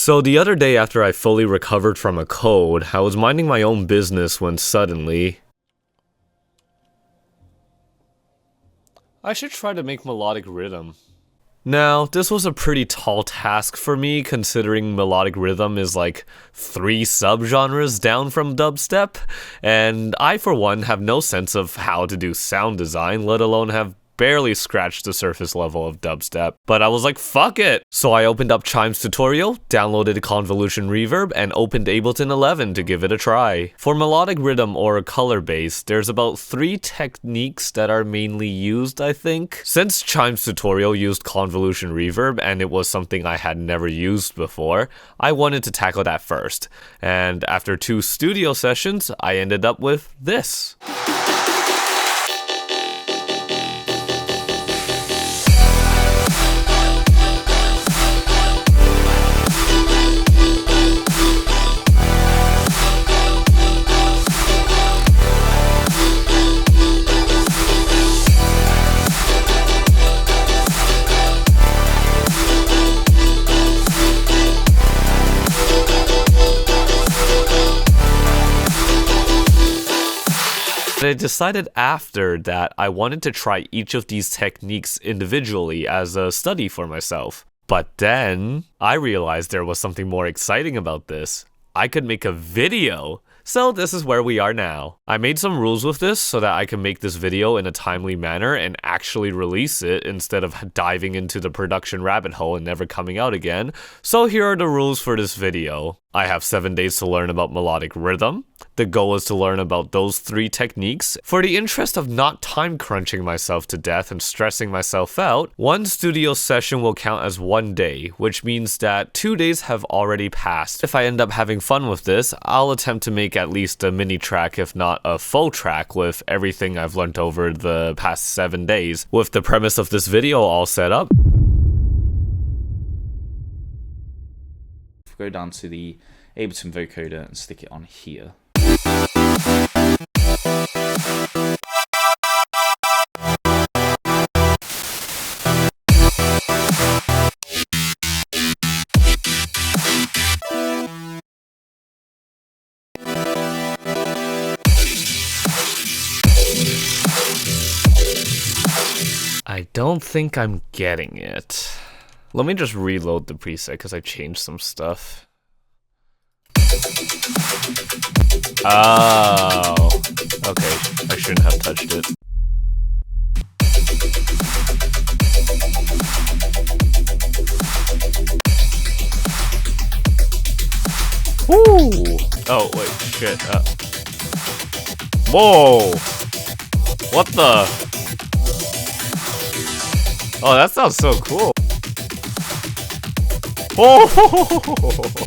So the other day after I fully recovered from a cold, I was minding my own business when suddenly... I should try to make melodic rhythm. Now, this was a pretty tall task for me considering melodic rhythm is like 3 subgenres down from dubstep, and I for one have no sense of how to do sound design, let alone have barely scratched the surface level of dubstep. But I was like, fuck it! So I opened up Chime's tutorial, downloaded Convolution Reverb, and opened Ableton 11 to give it a try. For melodic rhythm or color bass, there's about 3 techniques that are mainly used, I think. Since Chime's tutorial used Convolution Reverb and it was something I had never used before, I wanted to tackle that first. And after 2 studio sessions, I ended up with this. I decided after that I wanted to try each of these techniques individually as a study for myself. But then I realized there was something more exciting about this. I could make a video. So this is where we are now. I made some rules with this so that I can make this video in a timely manner and actually release it instead of diving into the production rabbit hole and never coming out again. So here are the rules for this video. I have 7 days to learn about melodic rhythm. The goal is to learn about those 3 techniques. For the interest of not time crunching myself to death and stressing myself out, 1 studio session will count as 1 day, which means that 2 days have already passed. If I end up having fun with this, I'll attempt to make at least a mini track, if not a full track, with everything I've learned over the past 7 days. With the premise of this video all set up, go down to the Ableton vocoder and stick it on here. I don't think I'm getting it. Let me just reload the preset because I changed some stuff. Oh, okay. I shouldn't have touched it. Woo! Oh, wait, shit. Whoa! What the? Oh, that sounds so cool. Oh!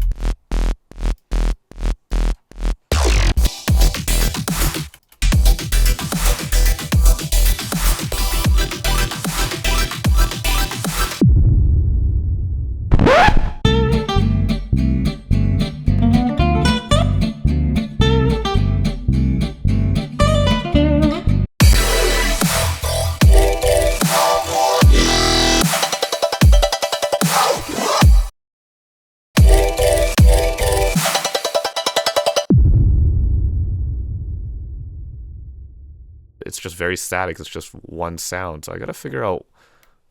It's just very static. It's just one sound. So I gotta figure out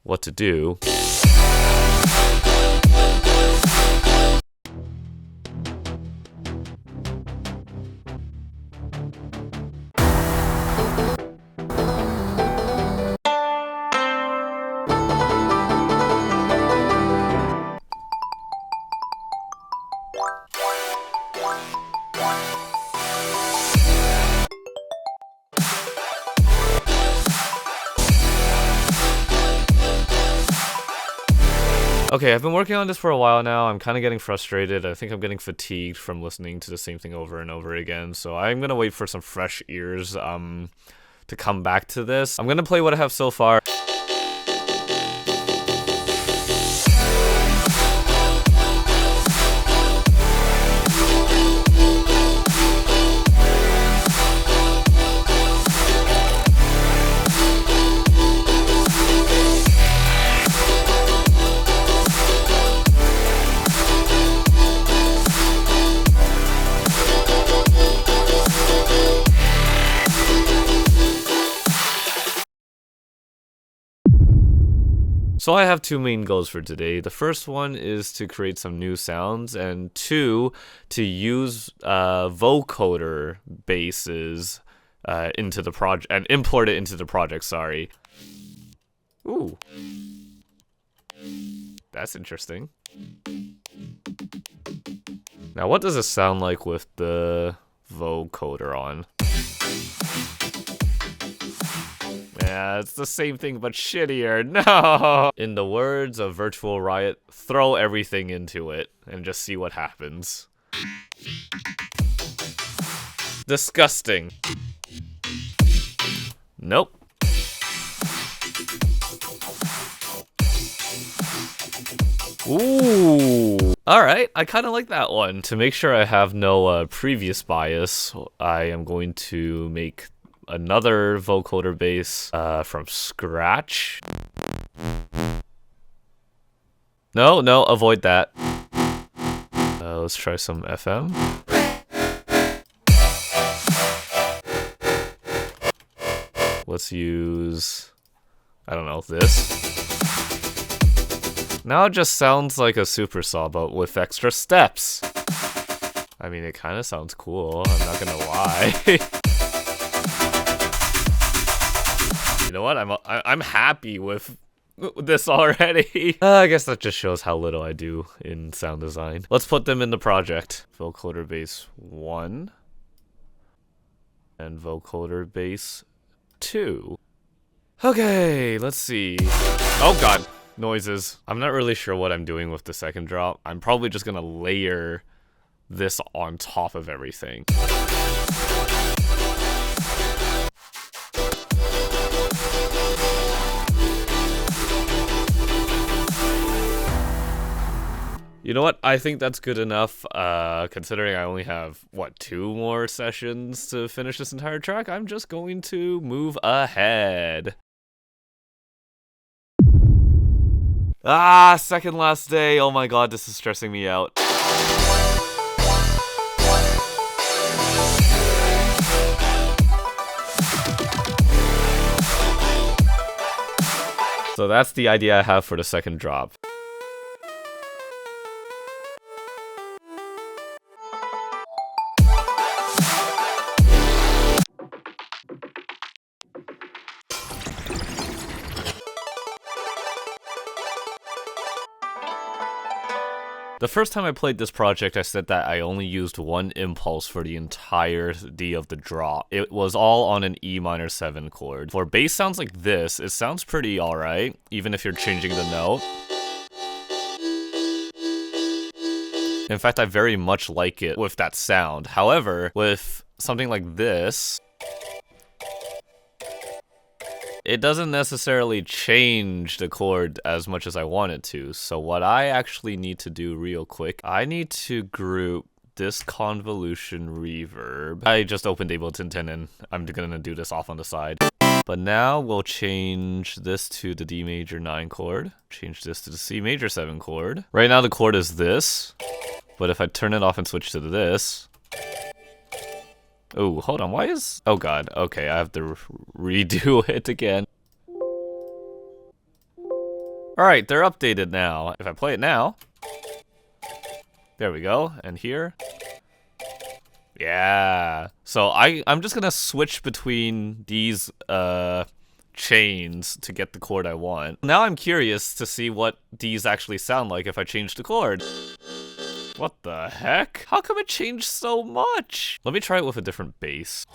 what to do. Okay, I've been working on this for a while now. I'm kind of getting frustrated. I think I'm getting fatigued from listening to the same thing over and over again. So I'm gonna wait for some fresh ears to come back to this. I'm gonna play what I have so far. So I have two main goals for today. The first one is to create some new sounds, and two, to use vocoder basses into the project and import it into the project. Sorry. Ooh, that's interesting. Now, what does it sound like with the vocoder on? Yeah, it's the same thing but shittier. No! In the words of Virtual Riot, throw everything into it and just see what happens. Disgusting. Nope. Ooh. Alright, I kind of like that one. To make sure I have no previous bias, I am going to make another vocoder bass from scratch. No, avoid that. Let's try some FM. Let's use, I don't know, this. Now it just sounds like a supersaw, but with extra steps. I mean, it kind of sounds cool, I'm not gonna lie. You know what? I'm happy with this already. I guess that just shows how little I do in sound design. Let's put them in the project. Vocoder bass 1 and vocoder bass 2. Okay, let's see. Oh god, noises. I'm not really sure what I'm doing with the second drop. I'm probably just gonna layer this on top of everything. You know what? I think that's good enough, considering I only have, what, 2 more sessions to finish this entire track. I'm just going to move ahead. Second last day. Oh my god, this is stressing me out. So that's the idea I have for the second drop. The first time I played this project, I said that I only used one impulse for the entirety of the drop. It was all on an E minor 7 chord. For bass sounds like this, it sounds pretty alright, even if you're changing the note. In fact, I very much like it with that sound. However, with something like this, it doesn't necessarily change the chord as much as I want it to. So what I actually need to do real quick, I need to group this convolution reverb. I just opened Ableton 10 and I'm gonna do this off on the side. But now we'll change this to the D major 9 chord. Change this to the C major 7 chord. Right now the chord is this, but if I turn it off and switch to this, oh, hold on, why is... Oh god, okay, I have to redo it again. Alright, they're updated now. If I play it now... There we go, and here... Yeah. So I'm just gonna switch between these chains to get the chord I want. Now I'm curious to see what these actually sound like if I change the chord. What the heck? How come it changed so much? Let me try it with a different bass.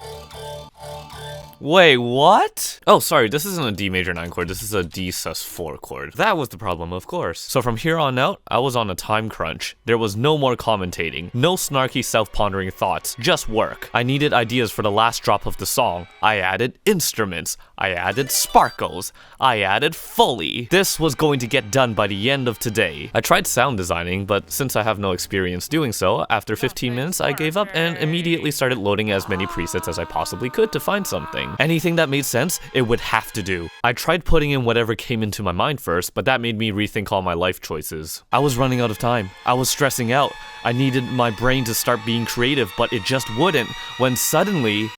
Wait, what? Oh, sorry, this isn't a D major 9 chord, this is a D sus4 chord. That was the problem, of course. So from here on out, I was on a time crunch. There was no more commentating, no snarky self-pondering thoughts, just work. I needed ideas for the last drop of the song. I added instruments, I added sparkles, I added Foley. This was going to get done by the end of today. I tried sound designing, but since I have no experience doing so, after 15 minutes I gave up and immediately started loading as many presets as I possibly could to find something. Anything that made sense, it would have to do. I tried putting in whatever came into my mind first, but that made me rethink all my life choices. I was running out of time. I was stressing out. I needed my brain to start being creative, but it just wouldn't, when suddenly...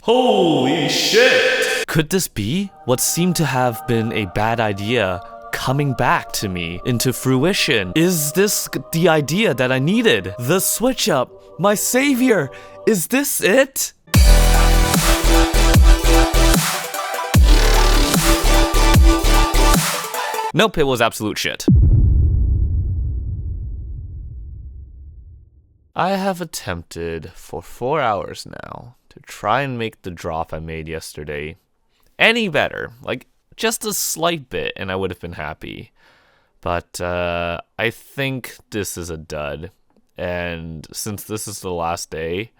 Holy shit! Could this be what seemed to have been a bad idea coming back to me into fruition? Is this the idea that I needed? The switch up, my savior, is this it? Nope, it was absolute shit. I have attempted for 4 hours now to try and make the drop I made yesterday any better, like just a slight bit, and I would have been happy. But I think this is a dud, and since this is the last day,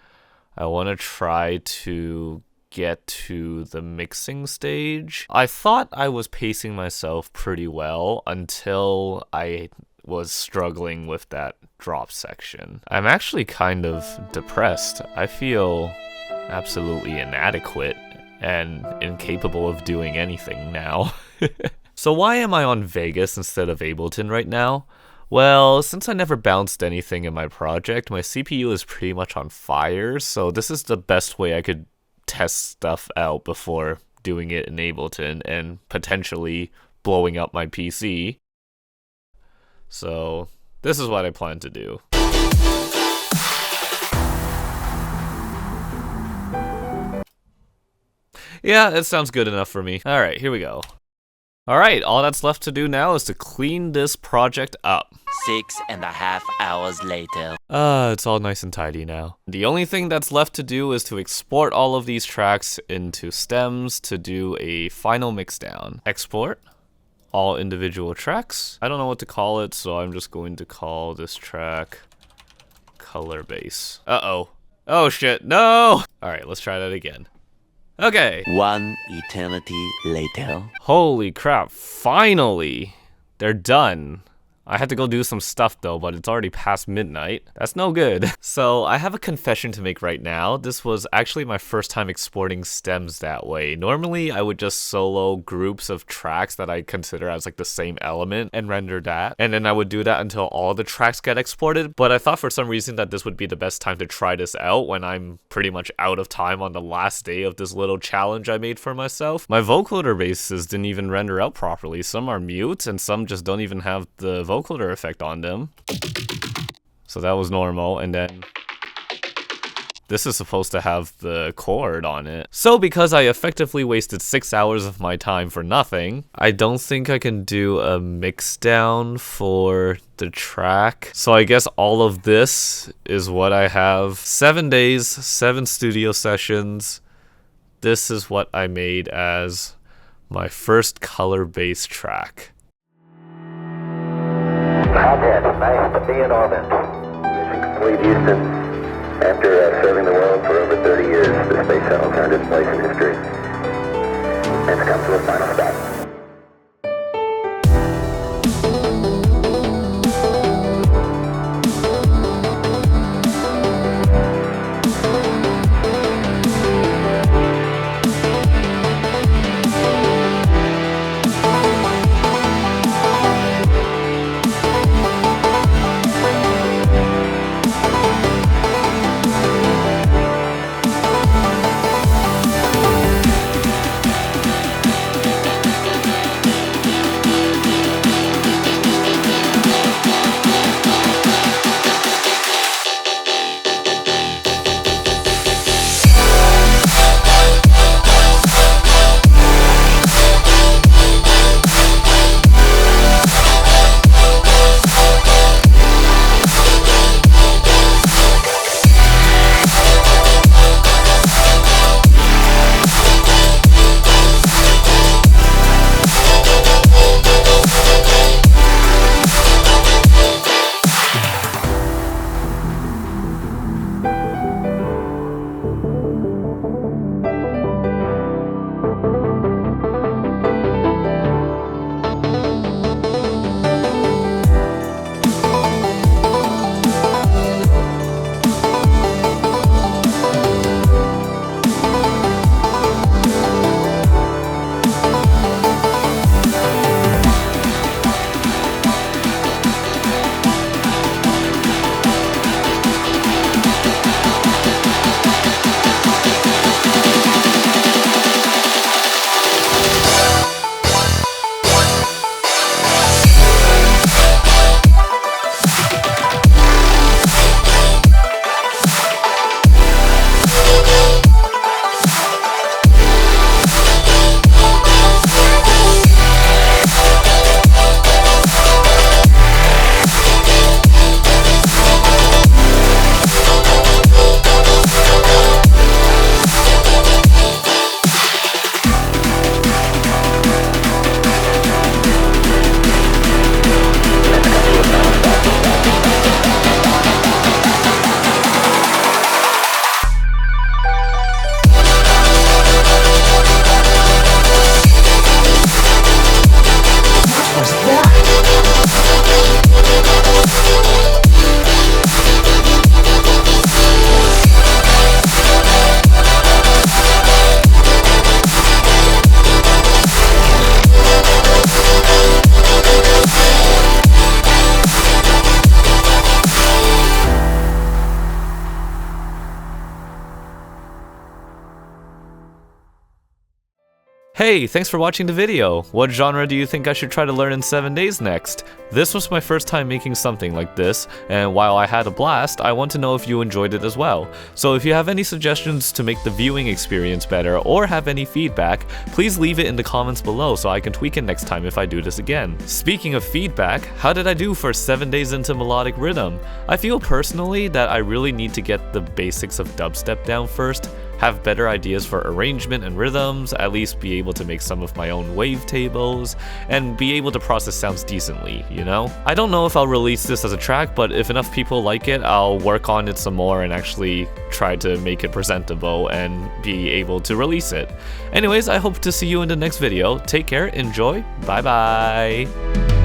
I want to try to get to the mixing stage. I thought I was pacing myself pretty well until I was struggling with that drop section. I'm actually kind of depressed. I feel absolutely inadequate and incapable of doing anything now. So why am I on Vegas instead of Ableton right now? Well, since I never bounced anything in my project, my CPU is pretty much on fire, so this is the best way I could test stuff out before doing it in Ableton and potentially blowing up my PC. So this is what I plan to do. Yeah, it sounds good enough for me. Alright, here we go. Alright, all that's left to do now is to clean this project up. 6.5 hours later. It's all nice and tidy now. The only thing that's left to do is to export all of these tracks into stems to do a final mixdown. Export all individual tracks. I don't know what to call it, so I'm just going to call this track Color Bass. Uh-oh. Oh shit, no! Alright, let's try that again. Okay. 1 eternity later. Holy crap, finally! They're done. I had to go do some stuff though, but it's already past midnight. That's no good. So I have a confession to make right now. This was actually my first time exporting stems that way. Normally I would just solo groups of tracks that I consider as like the same element and render that. And then I would do that until all the tracks get exported. But I thought for some reason that this would be the best time to try this out when I'm pretty much out of time on the last day of this little challenge I made for myself. My vocoder bases didn't even render out properly. Some are mute and some just don't even have the vocoder effect on them. So that was normal, and then this is supposed to have the chord on it. So because I effectively wasted 6 hours of my time for nothing, I don't think I can do a mix down for the track. So I guess all of this is what I have. 7 days, 7 studio sessions. This is what I made as my first color bass track. Contact, nice to be in orbit. Mission complete, Houston. After serving the world for over 30 years, the space shuttle turned its place in history and has come to a final stop. Hey, thanks for watching the video. What genre do you think I should try to learn in 7 days next? This was my first time making something like this, and while I had a blast, I want to know if you enjoyed it as well. So if you have any suggestions to make the viewing experience better or have any feedback, please leave it in the comments below so I can tweak it next time if I do this again. Speaking of feedback, how did I do for 7 days into melodic rhythm? I feel personally that I really need to get the basics of dubstep down first, have better ideas for arrangement and rhythms, at least be able to make some of my own wavetables, and be able to process sounds decently, you know? I don't know if I'll release this as a track, but if enough people like it, I'll work on it some more and actually try to make it presentable and be able to release it. Anyways, I hope to see you in the next video. Take care, enjoy, bye bye!